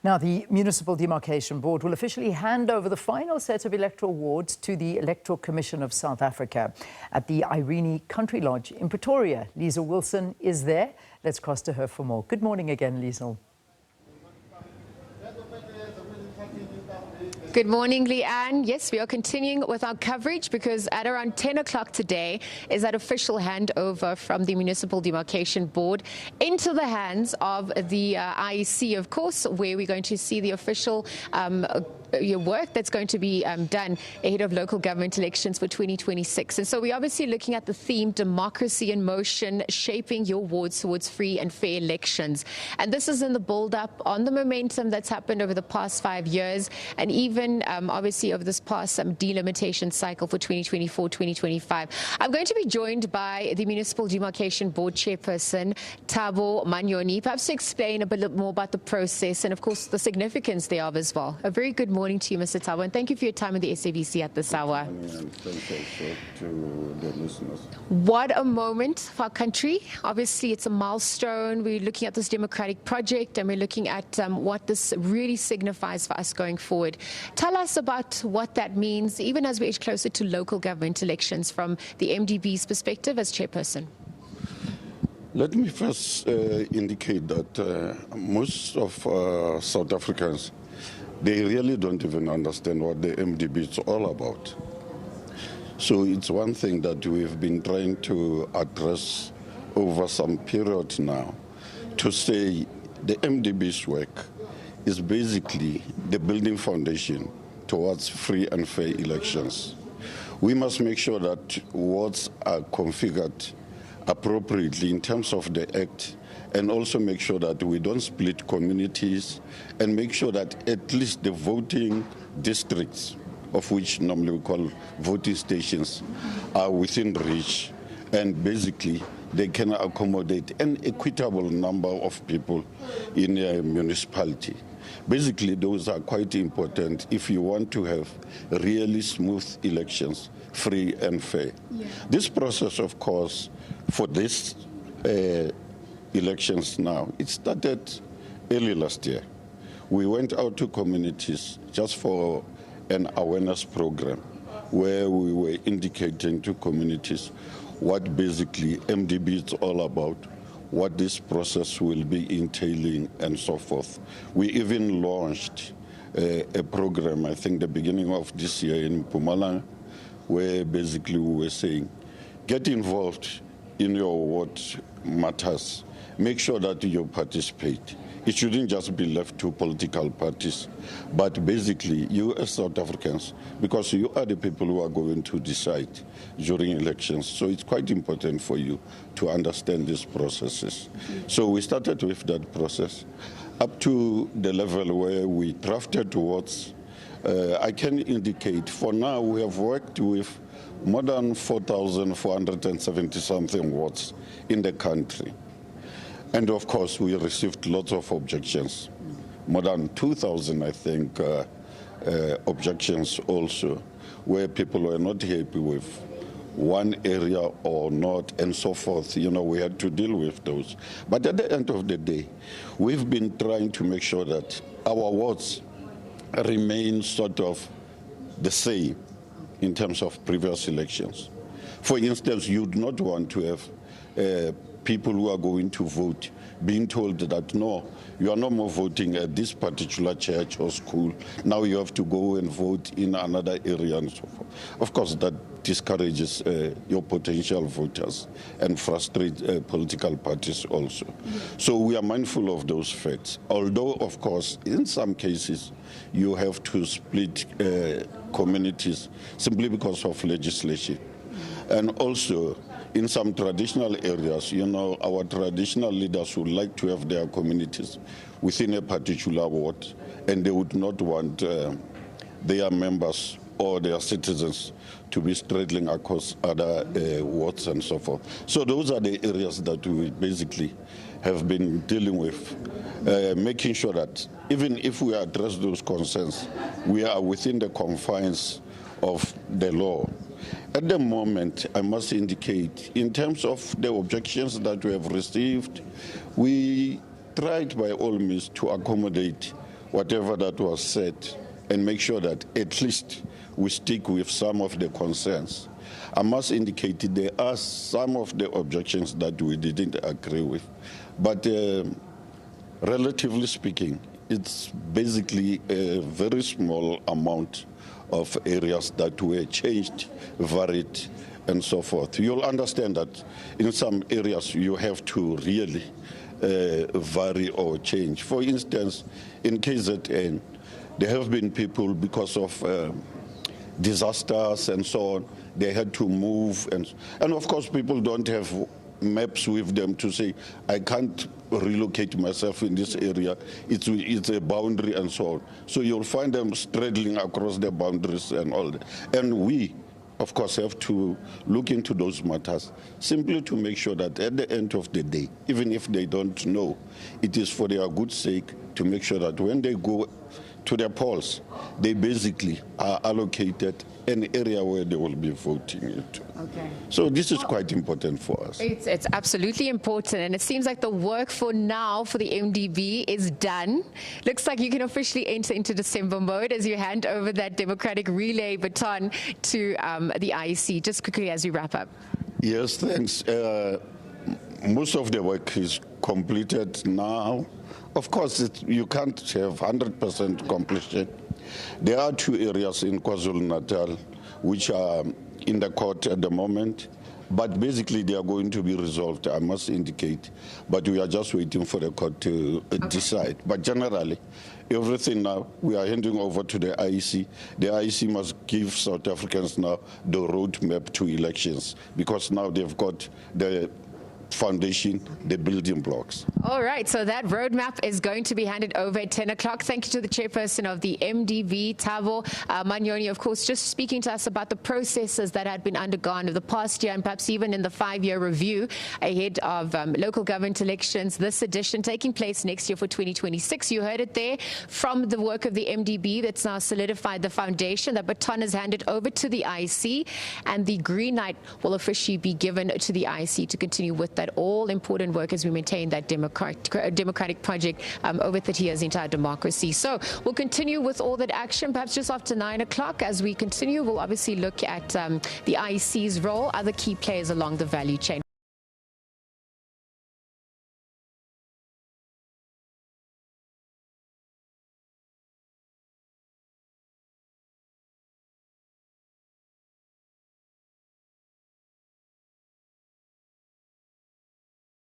Now, the Municipal Demarcation Board will officially hand over the final set of electoral wards to the Electoral Commission of South Africa at the Irene Country Lodge in Pretoria. Lizel Wilson is there. Let's cross to her for more. Good morning again, Lizel. Good morning, Leanne. Yes, we are continuing with our coverage because at around 10 o'clock today is that official handover from the Municipal Demarcation Board into the hands of the IEC, of course, where we're going to see the official work that's going to be done ahead of local government elections for 2026. And so we're obviously looking at the theme Democracy in Motion, shaping your wards towards free and fair elections. And this is in the build-up on the momentum that's happened over the past 5 years and even obviously over this past delimitation cycle for 2024-2025. I'm going to be joined by the Municipal Demarcation Board chairperson, Thabo Manyoni, perhaps to explain a bit more about the process and, of course, the significance thereof as well. A very good morning to you, Mr. Thabo, and thank you for your time with the SABC at this hour. And thank you also to the listeners. What a moment for our country. Obviously, it's a milestone. We're looking at this democratic project and we're looking at what this really signifies for us going forward. Tell us about what that means, even as we edge closer to local government elections from the MDB's perspective as chairperson. Let me first indicate that most of South Africans, they really don't even understand what the MDB is all about. So it's one thing that we've been trying to address over some period now, to say the MDB's work is basically the building foundation towards free and fair elections. We must make sure that wards are configured appropriately in terms of the Act, and also make sure that we don't split communities, and make sure that at least the voting districts, of which normally we call voting stations, are within reach, and basically they can accommodate an equitable number of people in a municipality. Basically, those are quite important if you want to have really smooth elections, free and fair. Yeah. This process, of course, for this elections now, it started early last year. We went out to communities just for an awareness program where we were indicating to communities what basically MDB is all about, what this process will be entailing, and so forth. We even launched a program, I think the beginning of this year in Mpumalanga, where basically we were saying, get involved in your what matters. Make sure that you participate. It shouldn't just be left to political parties, but basically you as South Africans, because you are the people who are going to decide during elections. So it's quite important for you to understand these processes. So we started with that process up to the level where we drafted towards, I can indicate for now we have worked with more than 4,470-something wards in the country. And of course, we received lots of objections, more than 2,000, I think, objections also, where people were not happy with one area or not, and so forth. You know, we had to deal with those. But at the end of the day, we've been trying to make sure that our wards remain sort of the same in terms of previous elections. For instance, you'd not want to have people who are going to vote being told that, no, you are no more voting at this particular church or school. Now you have to go and vote in another area and so forth. Of course, that discourages your potential voters and frustrates political parties also. So we are mindful of those facts. Although, of course, in some cases, you have to split communities simply because of legislation. And also, in some traditional areas, you know, our traditional leaders would like to have their communities within a particular ward, and they would not want their members or their citizens to be straddling across other wards and so forth. So those are the areas that we basically have been dealing with, making sure that even if we address those concerns, we are within the confines of the law. At the moment, I must indicate, in terms of the objections that we have received, we tried by all means to accommodate whatever that was said and make sure that at least we stick with some of the concerns. I must indicate that there are some of the objections that we didn't agree with, but relatively speaking, it's basically a very small amount of areas that were changed, varied, and so forth. You'll understand that in some areas you have to really vary or change. For instance, in KZN, there have been people, because of disasters and so on, they had to move. And of course, people don't have maps with them to say, I can't relocate myself in this area. It's a boundary and so on. So you'll find them straddling across the boundaries and all that. And we, of course, have to look into those matters simply to make sure that at the end of the day, even if they don't know, it is for their good sake to make sure that when they go to their polls, they basically are allocated an area where they will be voting into. Okay. So this is quite important for us. It's absolutely important, and it seems like the work for now for the MDB is done. Looks like you can officially enter into December mode as you hand over that democratic relay baton to the IEC. Just quickly as we wrap up. Yes, thanks. Most of the work is completed now. Of course, you can't have 100% completion. There are two areas in KwaZulu-Natal which are in the court at the moment, but basically they are going to be resolved, I must indicate. But we are just waiting for the court to decide. But generally, everything now, we are handing over to the IEC. The IEC must give South Africans now the roadmap to elections, because now they've got the foundation, the building blocks. All right, so that roadmap is going to be handed over at 10 o'clock. Thank you to the chairperson of the MDB, Thabo Manyoni, of course, just speaking to us about the processes that had been undergone over the past year and perhaps even in the 5-year review ahead of local government elections, this edition taking place next year for 2026. You heard it there from the work of the MDB that's now solidified the foundation. The baton is handed over to the IEC, and the green light will officially be given to the IEC to continue with that all-important work as we maintain that democratic project over 30 years into our democracy. So we'll continue with all that action, perhaps just after 9 o'clock. As we continue, we'll obviously look at the IEC's role, other key players along the value chain.